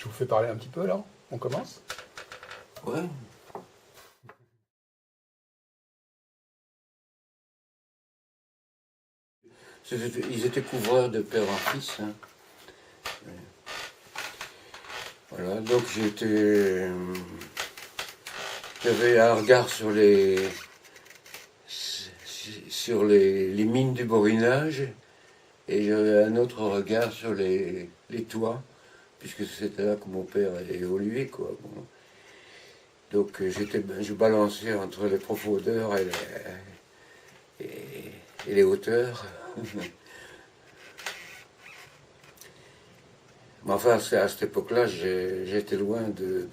Je vous fais parler un petit peu alors. On commence. Ouais. Ils étaient couvreurs de père en fils. Hein. Voilà, donc j'avais un regard sur les mines du Borinage et j'avais un autre regard sur les toits, puisque c'était là que mon père a évolué, quoi. Bon. Donc je balançais entre les profondeurs et les hauteurs. Mais enfin, à cette époque-là, j'étais loin de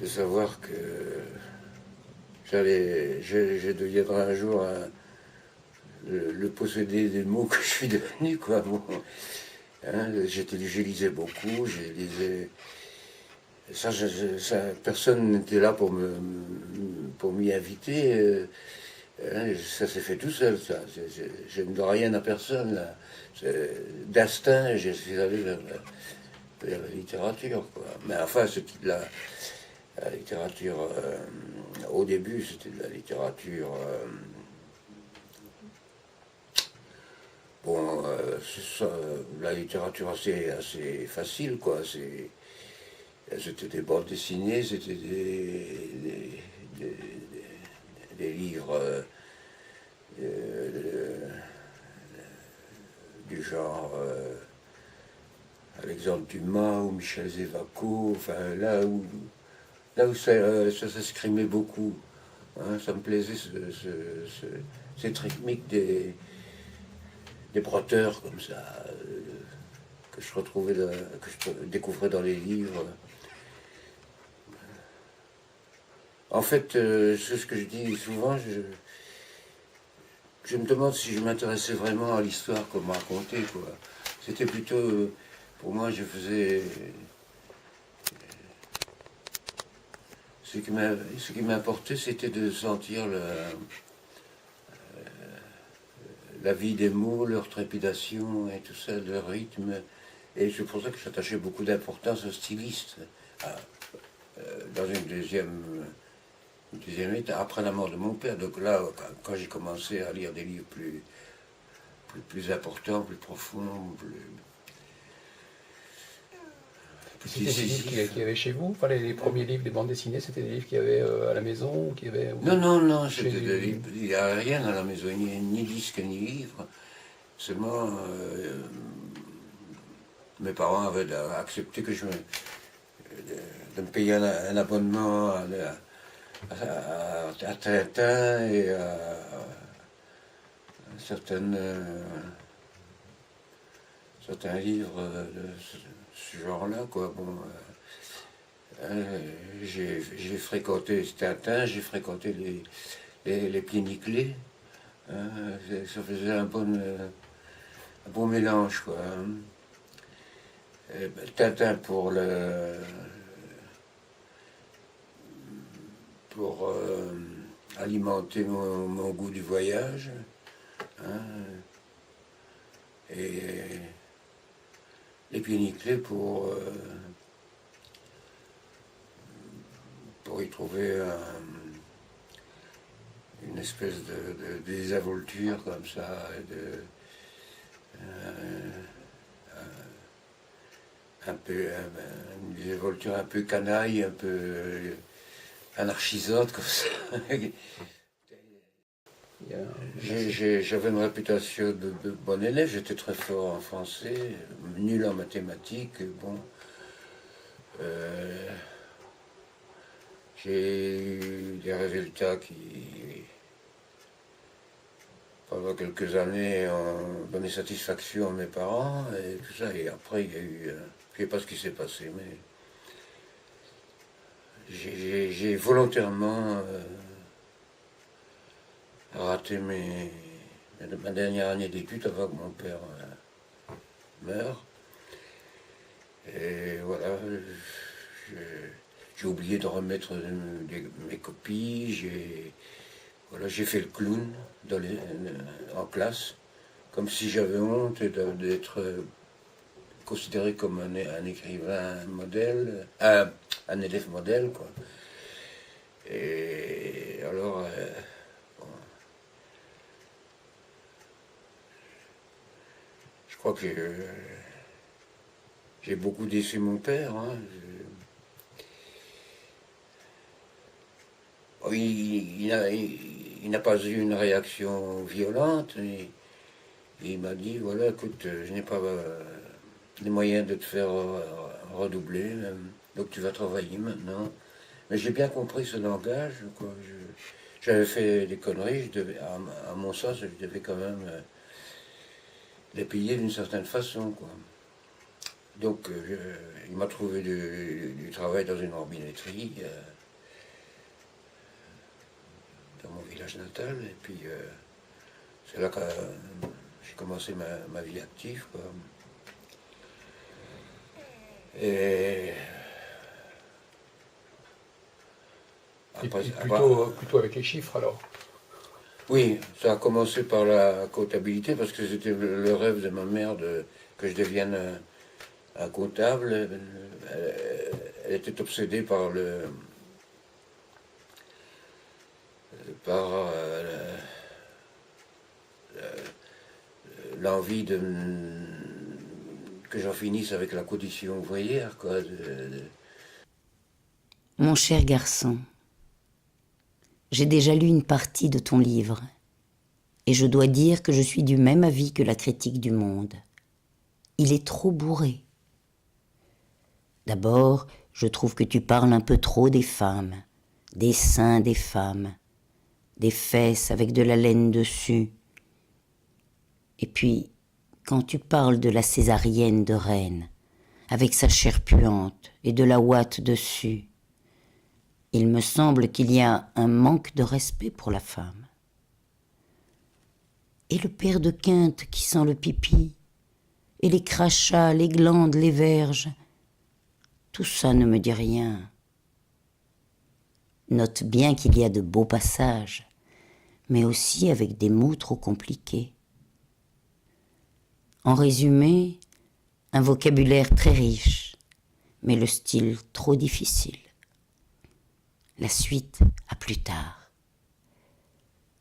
savoir que je deviendrais un jour le possédé des mots que je suis devenu, quoi. Bon, hein, je lisais beaucoup, je lisais. Personne n'était là pour m'y inviter. Hein, ça s'est fait tout seul, ça. Je ne dois rien à personne, là. D'instinct, je suis allé vers la littérature, quoi. Mais enfin, la littérature, au début, c'était de la littérature. Bon, c'est ça, la littérature assez facile, quoi. C'était des bandes dessinées, c'était des livres du genre Alexandre Dumas ou Michel Zévaco, enfin là où ça s'escrimait beaucoup. Hein, ça me plaisait cette rythmique des brotteurs comme ça, que je retrouvais, que je découvrais dans les livres. En fait, c'est ce que je dis souvent, je me demande si je m'intéressais vraiment à l'histoire qu'on m'a racontée, quoi. C'était plutôt, pour moi, je faisais. Ce qui m'importait, c'était de sentir la vie des mots, leur trépidation et tout ça, leur rythme. Et c'est pour ça que j'attachais beaucoup d'importance au styliste. Ah, dans une deuxième étape, après la mort de mon père. Donc là, quand j'ai commencé à lire des livres plus importants, plus profonds, plus C'était des livres qu'il décisifs. y avait chez vous. Enfin, les premiers livres, les bandes dessinées, c'était des livres qu'il y avait à la maison ou qu'il y avait Non, non, non, chez... c'était des livres. Il n'y a rien à la maison, ni disque, ni livre. Seulement, mes parents avaient accepté de me payer un abonnement à Tintin et à certaines, certains livres de ce genre-là, quoi. Bon, j'ai fréquenté Tintin, j'ai fréquenté les pieds nickelés. Hein, ça faisait un bon mélange, quoi. Hein. Tintin pour alimenter mon goût du voyage. Hein, et les pieds nickelés pour y trouver une espèce de désinvolture comme ça, une désinvolture un peu canaille, un peu anarchisante comme ça. J'avais une réputation de bon élève, j'étais très fort en français, nul en mathématiques. Bon, euh, j'ai eu des résultats qui, pendant quelques années, ont donné satisfaction à mes parents et tout ça. Et après, il y a eu, je ne sais pas ce qui s'est passé, mais j'ai volontairement raté ma dernière année d'études avant que mon père meure. Et voilà, j'ai oublié de remettre mes copies. J'ai fait le clown en classe, comme si j'avais honte d'être considéré comme un écrivain modèle, un élève modèle, quoi. Et alors, bon, je crois que j'ai beaucoup déçu mon père. Hein. Il n'a pas eu une réaction violente. Il m'a dit, voilà, écoute, je n'ai pas les moyens de te faire redoubler, donc tu vas travailler maintenant. Mais j'ai bien compris ce langage, quoi. J'avais fait des conneries, à mon sens, je devais quand même les payer d'une certaine façon, quoi. Donc, il m'a trouvé du travail dans une robinetterie, dans mon village natal, et puis c'est là que j'ai commencé ma vie active, quoi. Et Après, plutôt avec les chiffres alors. Oui, ça a commencé par la comptabilité parce que c'était le rêve de ma mère que je devienne un comptable. Elle était obsédée par l'envie que j'en finisse avec la condition ouvrière, quoi. Mon cher garçon, j'ai déjà lu une partie de ton livre, et je dois dire que je suis du même avis que la critique du Monde. Il est trop bourré. D'abord, je trouve que tu parles un peu trop des femmes, des seins des femmes, des fesses avec de la laine dessus. Et puis, quand tu parles de la césarienne de Rennes, avec sa chair puante et de la ouate dessus, il me semble qu'il y a un manque de respect pour la femme. Et le père de Quinte qui sent le pipi, et les crachats, les glandes, les verges, tout ça ne me dit rien. Note bien qu'il y a de beaux passages, mais aussi avec des mots trop compliqués. En résumé, un vocabulaire très riche, mais le style trop difficile. La suite à plus tard.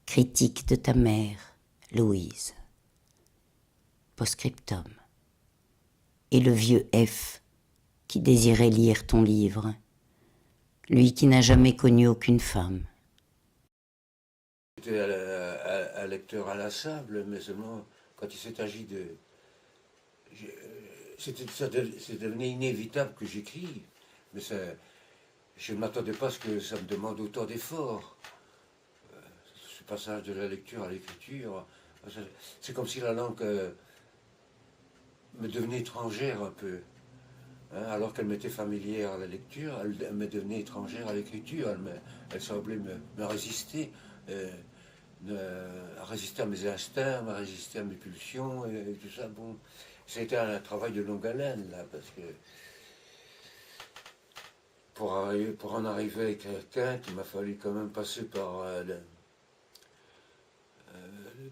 Critique de ta mère, Louise. Post-scriptum. Et le vieux F qui désirait lire ton livre, lui qui n'a jamais connu aucune femme. J'étais un lecteur inlassable, mais seulement quand il s'est agi de... C'est devenu inévitable que j'écris, mais je ne m'attendais pas à ce que ça me demande autant d'efforts. Ce passage de la lecture à l'écriture, c'est comme si la langue me devenait étrangère un peu. Hein, alors qu'elle m'était familière à la lecture, elle me devenait étrangère à l'écriture. Elle semblait me résister, résister à mes instincts, me résister à mes pulsions et tout ça. Bon, c'était un travail de longue haleine là, parce que pour en arriver avec quelqu'un, il m'a fallu quand même passer par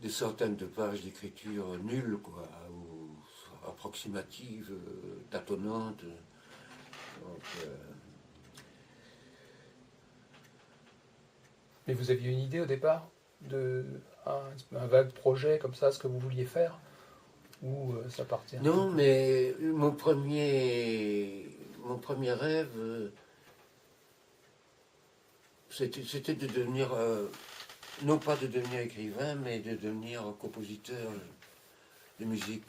des centaines de pages d'écriture nulles, quoi, ou approximatives, tâtonnantes. Donc, Mais vous aviez une idée au départ de un vague projet comme ça, ce que vous vouliez faire, ou ça partait un non, peu mais mon premier rêve, c'était de devenir, non pas de devenir écrivain, mais de devenir compositeur de musique.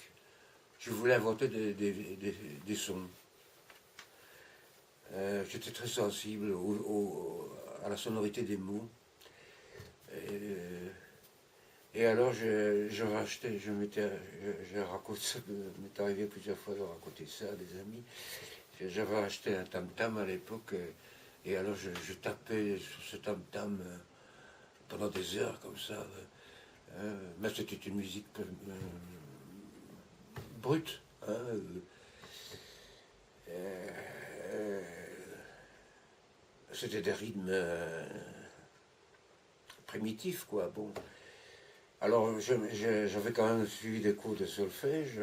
Je voulais inventer des sons. J'étais très sensible à la sonorité des mots. Et alors, je rachetais, je raconte ça, m'est arrivé plusieurs fois de raconter ça à des amis. J'avais acheté un tam-tam à l'époque, et alors je tapais sur ce tam-tam pendant des heures comme ça. Mais c'était une musique brute. Hein, c'était des rythmes primitifs, quoi. Bon. Alors, j'avais quand même suivi des cours de solfège.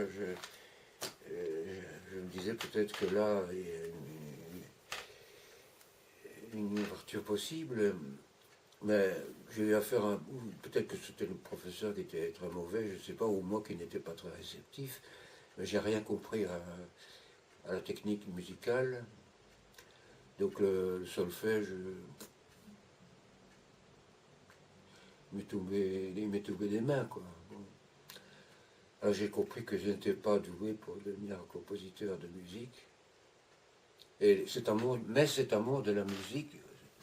disais peut-être que là, il y a une ouverture possible, mais j'ai eu affaire à... Peut-être que c'était le professeur qui était très mauvais, je ne sais pas, ou moi qui n'étais pas très réceptif, mais j'ai rien compris à la technique musicale. Donc le solfège, il m'est tombé des mains, quoi. Bon. Alors j'ai compris que je n'étais pas doué pour devenir compositeur de musique. Et cet amour, mais cet amour de la musique,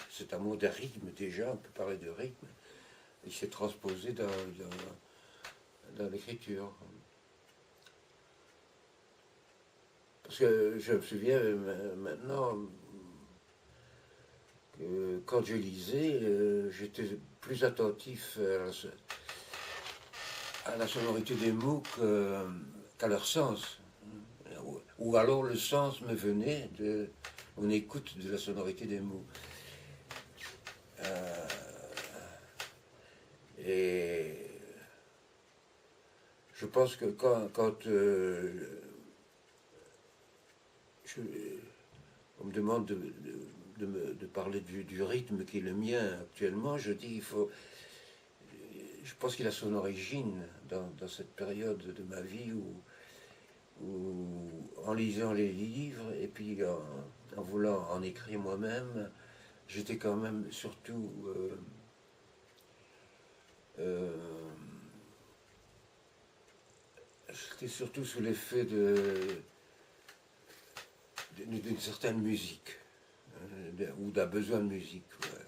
cet amour des rythmes déjà, on peut parler de rythme, il s'est transposé dans l'écriture. Parce que je me souviens maintenant que quand je lisais, j'étais plus attentif à la sonorité des mots qu'à leur sens. Ou alors le sens me venait de mon écoute de la sonorité des mots. Et je pense que quand on me demande de parler du rythme qui est le mien actuellement, je dis je pense qu'il a son origine dans cette période de ma vie où en lisant les livres et puis en voulant en écrire moi-même, j'étais quand même surtout j'étais surtout sous l'effet d'une certaine musique ou d'un besoin de musique. Ouais.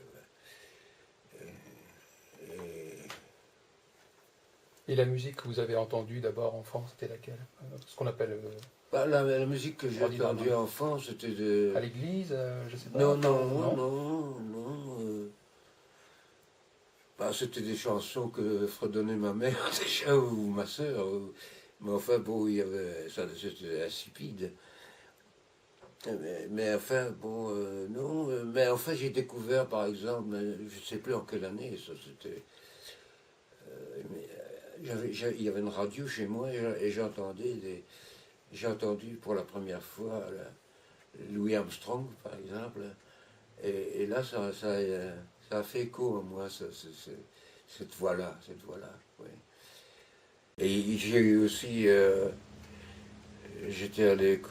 Et la musique que vous avez entendue d'abord enfant, c'était laquelle? Ce qu'on appelle La musique que j'ai entendue enfant, c'était de... à l'église, je sais pas. Non. C'était des chansons que fredonnait ma mère déjà ou ma soeur. Mais enfin, bon, il y avait ça, c'était insipide. Mais enfin, bon, non. Mais enfin, j'ai découvert, par exemple, je ne sais plus en quelle année, ça c'était. Il y avait une radio chez moi et j'ai entendu pour la première fois Louis Armstrong, par exemple. Et là, ça a fait écho en moi, cette voix-là. Oui. Et j'ai eu aussi, j'étais allé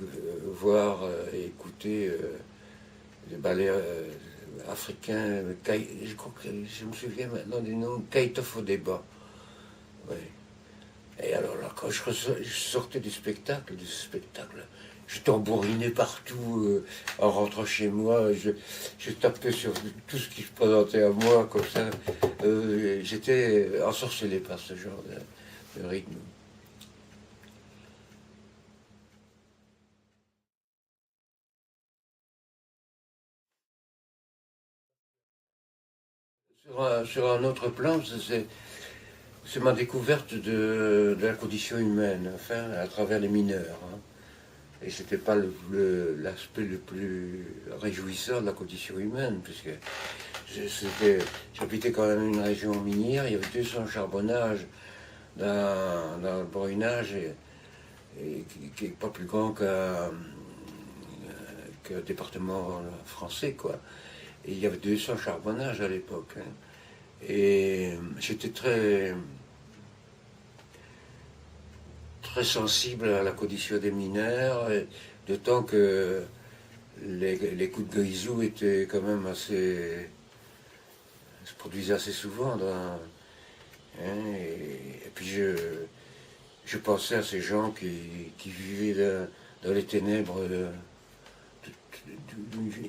voir et écouter des ballets africains, je crois que je me souviens maintenant du nom, Keita Fodeba. Oui. Et alors là, quand je sortais du spectacle, je tambourinais partout en rentrant chez moi. Je tapais sur tout ce qui se présentait à moi, comme ça. J'étais ensorcelé par ce genre de rythme. Sur un autre plan, c'est ma découverte de la condition humaine, enfin, à travers les mineurs. Hein. Et c'était pas l'aspect le plus réjouissant de la condition humaine, puisque j'habitais quand même une région minière, il y avait 200 charbonnages dans le Borinage, et qui n'est pas plus grand qu'un département français, quoi. Et il y avait 200 charbonnages à l'époque. Hein. Et j'étais très sensible à la condition des mineurs, d'autant que les coups de grisou étaient quand même se produisaient assez souvent. Et puis je pensais à ces gens qui vivaient dans les ténèbres,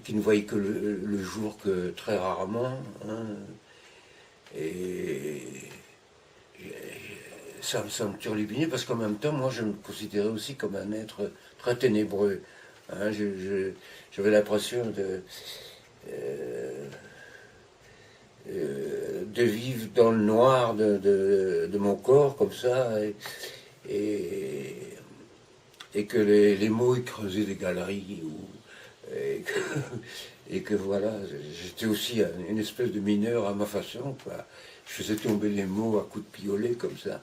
qui ne voyaient que le jour que très rarement. Hein, et ça me turlupinait parce qu'en même temps, moi, je me considérais aussi comme un être très ténébreux. Hein, j'avais l'impression de vivre dans le noir de mon corps, comme ça, et que les mots creusaient des galeries. Et que voilà, j'étais aussi une espèce de mineur à ma façon, quoi. Je faisais tomber les mots à coups de piolet, comme ça.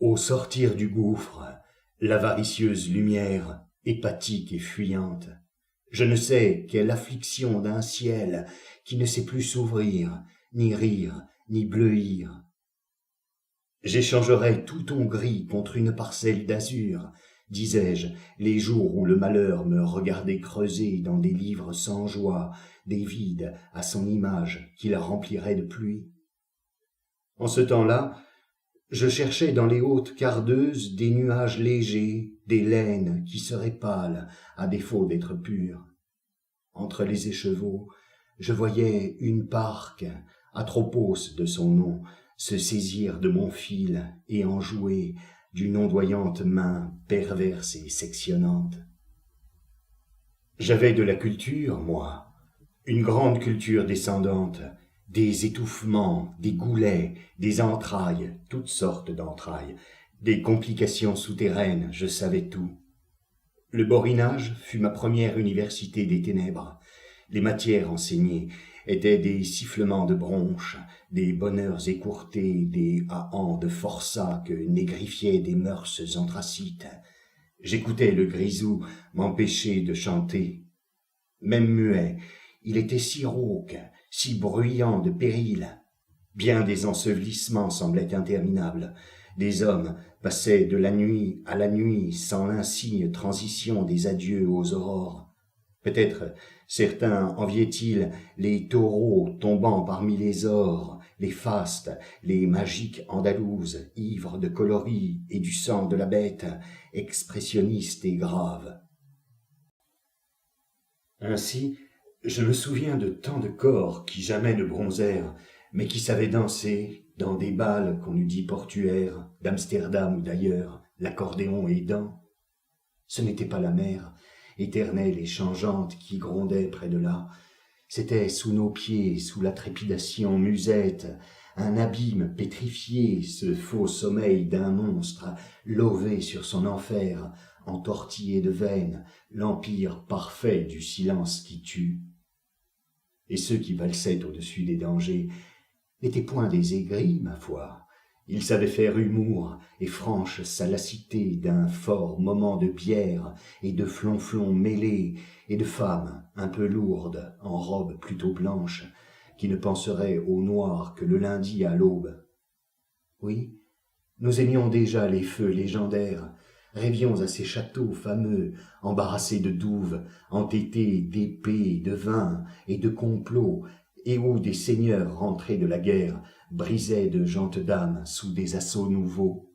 Au sortir du gouffre, l'avaricieuse lumière, hépatique et fuyante, je ne sais quelle affliction d'un ciel qui ne sait plus s'ouvrir, ni rire, ni bleuir. J'échangerai tout ton gris contre une parcelle d'azur, disais-je, les jours où le malheur me regardait creuser dans des livres sans joie, des vides à son image qui la remplirait de pluie. En ce temps-là, je cherchais dans les hautes cardeuses des nuages légers, des laines qui seraient pâles, à défaut d'être pures. Entre les écheveaux, je voyais une parque, Atropos de son nom, se saisir de mon fil et en jouer d'une ondoyante main perverse et sectionnante. J'avais de la culture, moi, une grande culture descendante, des étouffements, des goulets, des entrailles, toutes sortes d'entrailles, des complications souterraines, je savais tout. Le borinage fut ma première université des ténèbres. Les matières enseignées étaient des sifflements de bronches, des bonheurs écourtés, des ahans de forçats que négrifiaient des mœurs anthracites. J'écoutais le grisou m'empêcher de chanter. Même muet, il était si rauque, si bruyant de péril. Bien des ensevelissements semblaient interminables. Des hommes passaient de la nuit à la nuit sans l'insigne transition des adieux aux aurores. Peut-être certains enviaient-ils les taureaux tombant parmi les ors, les fastes, les magiques andalouses, ivres de coloris et du sang de la bête, expressionnistes et graves. Ainsi, je me souviens de tant de corps qui jamais ne bronzèrent, mais qui savaient danser dans des bals qu'on eût dit portuaires, d'Amsterdam ou d'ailleurs, l'accordéon aidant. Ce n'était pas la mer, éternelle et changeante, qui grondait près de là. C'était sous nos pieds, sous la trépidation musette, un abîme pétrifié, ce faux sommeil d'un monstre, lové sur son enfer, entortillé de veines, l'empire parfait du silence qui tue. Et ceux qui valsaient au-dessus des dangers n'étaient point des aigris, ma foi. Ils savaient faire humour et franche salacité d'un fort moment de bière et de flonflons mêlés et de femmes un peu lourdes, en robes plutôt blanches, qui ne penseraient au noir que le lundi à l'aube. Oui, nous aimions déjà les feux légendaires, rêvions à ces châteaux fameux, embarrassés de douves, entêtés d'épées, de vins et de complots, et où des seigneurs rentrés de la guerre brisaient de gentes dames sous des assauts nouveaux.